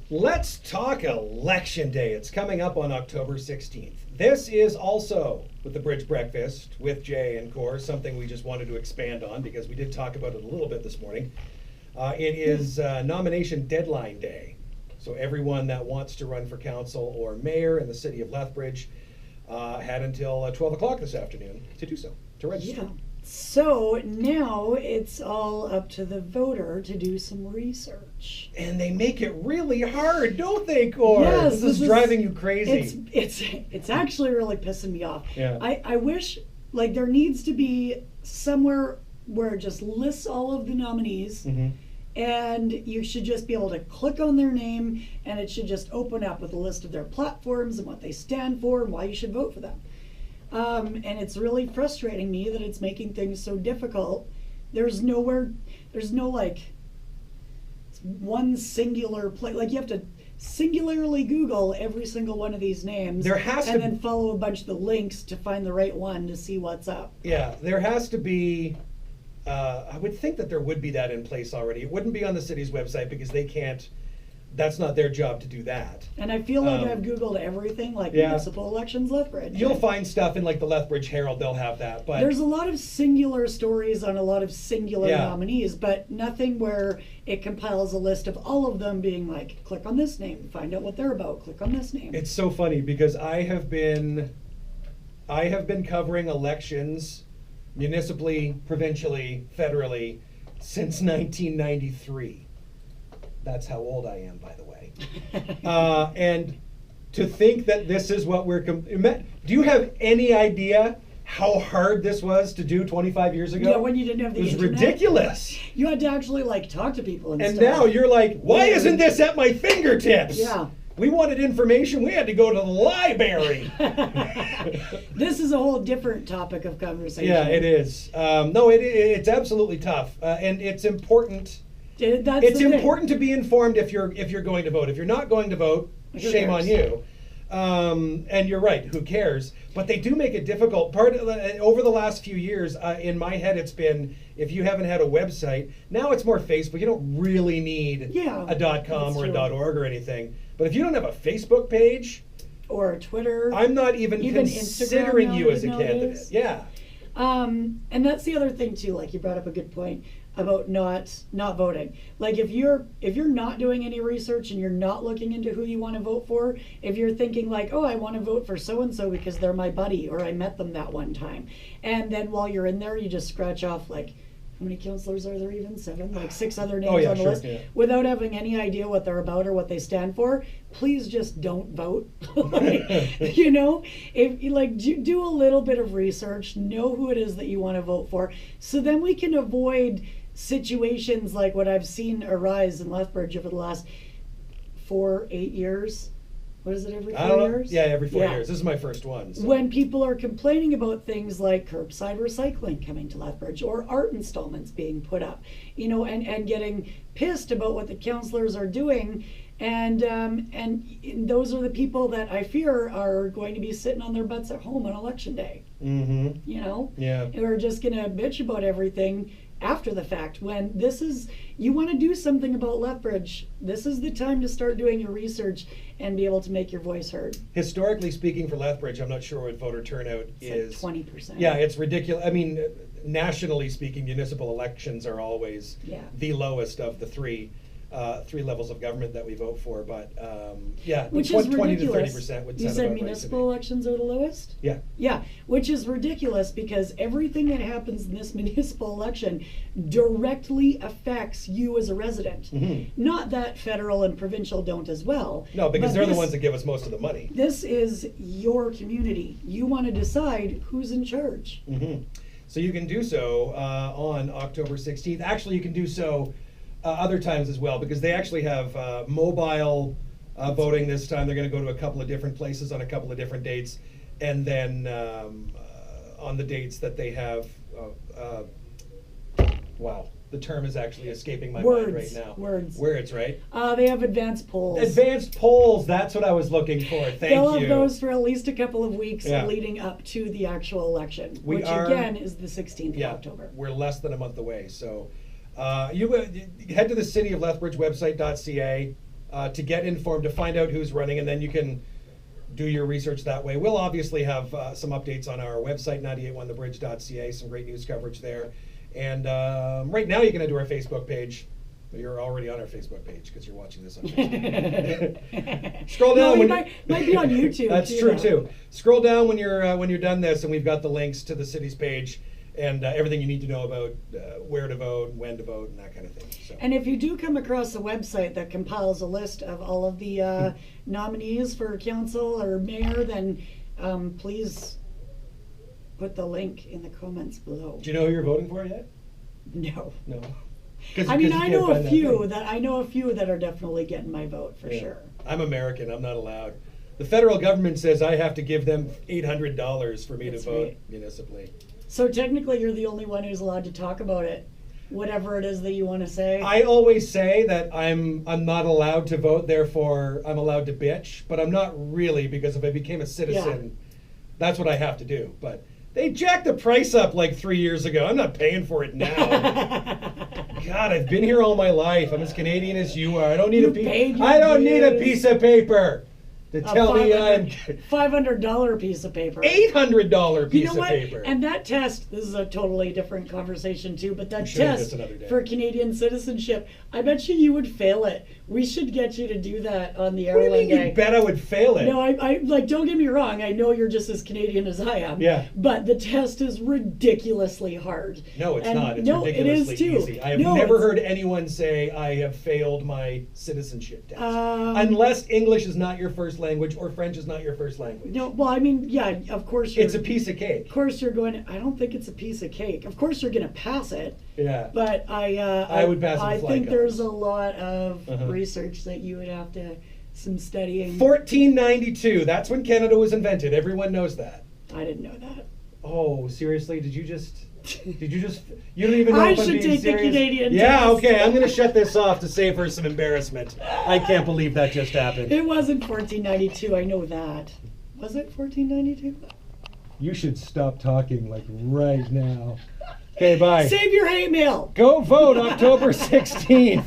Let's talk Election Day. It's coming up on October 16th. This is also with the Bridge Breakfast with Jay and Cor, something we just wanted to expand on because we did talk about it a little bit this morning. It is nomination deadline day. So everyone that wants to run for council or mayor in the city of Lethbridge had until 12 o'clock this afternoon to do so, to register. Yeah. So now it's all up to the voter to do some research. And they make it really hard, don't they, Cor? Yes, this is driving you crazy. It's actually really pissing me off. Yeah. I wish, like, there needs to be somewhere where it just lists all of the nominees, and you should just be able to click on their name, and it should just open up with a list of their platforms and what they stand for and why you should vote for them. And it's really frustrating me that it's making things so difficult. There's no like one singular place. Like, you have to singularly Google every single one of these names. There has and to then follow a bunch of the links to find the right one to see what's up. Yeah, there has to be. I would think that there would be that in place already. It wouldn't be on the city's website because they can't. That's not their job to do that. And I feel like I've Googled everything, like municipal elections, Lethbridge. You'll find stuff in like the Lethbridge Herald, they'll have that. But there's a lot of singular stories on a lot of singular nominees, but nothing where it compiles a list of all of them being like, click on this name, find out what they're about, click on this name. It's so funny because I have been covering elections municipally, provincially, federally since 1993. That's how old I am, by the way. And to think that this is what we're... do you have any idea how hard this was to do 25 years ago? Yeah, when you didn't have the internet. It was ridiculous. You had to actually, like, talk to people and stuff. Now you're like, why isn't this at my fingertips? Yeah. We wanted information, we had to go to the library. This is a whole different topic of conversation. Yeah, it is. No, it's absolutely tough. And it's important... It's important to be informed if you're going to vote. If you're not going to vote, shame on you. And you're right, who cares? But they do make it difficult. Over the last few years, in my head, it's been, if you haven't had a website, now it's more Facebook. You don't really need a .com or a .org or anything. But if you don't have a Facebook page or a Twitter, I'm not even considering you as a candidate. Yeah. And that's the other thing too. Like, you brought up a good point about not voting. Like, if you're not doing any research and you're not looking into who you want to vote for, if you're thinking like, oh, I want to vote for so and so because they're my buddy or I met them that one time, and then while you're in there you just scratch off, like, how many councillors are there even? 7? Like 6 other names on the list without having any idea what they're about or what they stand for. Please just don't vote. You know, if you like do a little bit of research, know who it is that you want to vote for, so then we can avoid situations like what I've seen arise in Lethbridge over the last 8 years. What is it, every 4 years? Yeah, every 4 years. This is my first one. So. When people are complaining about things like curbside recycling coming to Lethbridge or art installments being put up, you know, and getting pissed about what the councillors are doing, and those are the people that I fear are going to be sitting on their butts at home on election day. You know? Yeah. Who are just going to bitch about everything after the fact, when you want to do something about Lethbridge, this is the time to start doing your research and be able to make your voice heard. Historically speaking for Lethbridge, I'm not sure what voter turnout is. Like 20%. Yeah, it's ridiculous. I mean, nationally speaking, municipal elections are always the lowest of the three levels of government that we vote for, but which is 20 ridiculous. to 30% would You sound said about municipal right to me. elections are the lowest? Yeah, which is ridiculous because everything that happens in this municipal election directly affects you as a resident. Not that federal and provincial don't as well. No, because they're the ones that give us most of the money. This is your community. You want to decide who's in charge. So you can do so on October 16th. Actually, you can do so other times as well, because they actually have mobile voting this time. They're going to go to a couple of different places on a couple of different dates, and then on the dates that they have, wow, the term is actually escaping my mind right now. Words, right? They have advanced polls. Advanced polls, that's what I was looking for. Thank you. They'll have those for at least a couple of weeks leading up to the actual election, which again is the 16th of October. We're less than a month away, so you head to the City of Lethbridge website.ca. to get informed, to find out who's running, and then you can do your research that way. We'll obviously have some updates on our website, 981thebridge.ca, some great news coverage there. And right now you can head to our Facebook page. You're already on our Facebook page because you're watching this on Facebook. Scroll down. No, might be on YouTube. That's true too. Scroll down when you're done this, and we've got the links to the city's page and everything you need to know about where to vote, when to vote, and that kind of thing. So. And if you do come across a website that compiles a list of all of the nominees for council or mayor, then please put the link in the comments below. Do you know who you're voting for yet? No. No. I mean, I know a few that are definitely getting my vote for sure. I'm American. I'm not allowed. The federal government says I have to give them $800 for me to vote municipally. So technically, you're the only one who's allowed to talk about it, whatever it is that you want to say. I always say that I'm not allowed to vote, therefore I'm allowed to bitch, but I'm not really, because if I became a citizen, that's what I have to do. But they jacked the price up like 3 years ago. I'm not paying for it now. God, I've been here all my life. I'm as Canadian as you are. I don't need a piece of paper to tell me I'm $500 piece of paper. $800 piece of paper. And that test, this is a totally different conversation too, but that test for Canadian citizenship, I bet you would fail it. We should get you to do that on the airline. What do you mean you bet I would fail it? No, I like, don't get me wrong, I know you're just as Canadian as I am. Yeah. But the test is ridiculously hard. No, it's not. It's ridiculously easy. I have never heard anyone say I have failed my citizenship test. Unless English is not your first language or French is not your first language. No, well, I mean, yeah, of course it's a piece of cake. Of course you're going to, I don't think it's a piece of cake. Of course you're going to pass it. Yeah. But I would pass it. I think there's a lot of research that you would have to, some studying. 1492, that's when Canada was invented. Everyone knows that. I didn't know that. Oh, seriously? You don't even know I if I'm should being take serious? the Canadian Yeah, test. okay, I'm going to shut this off to save her some embarrassment. I can't believe that just happened. It wasn't 1492, I know that. Was it 1492? You should stop talking like right now. Okay, bye. Save your hate mail. Go vote October 16th.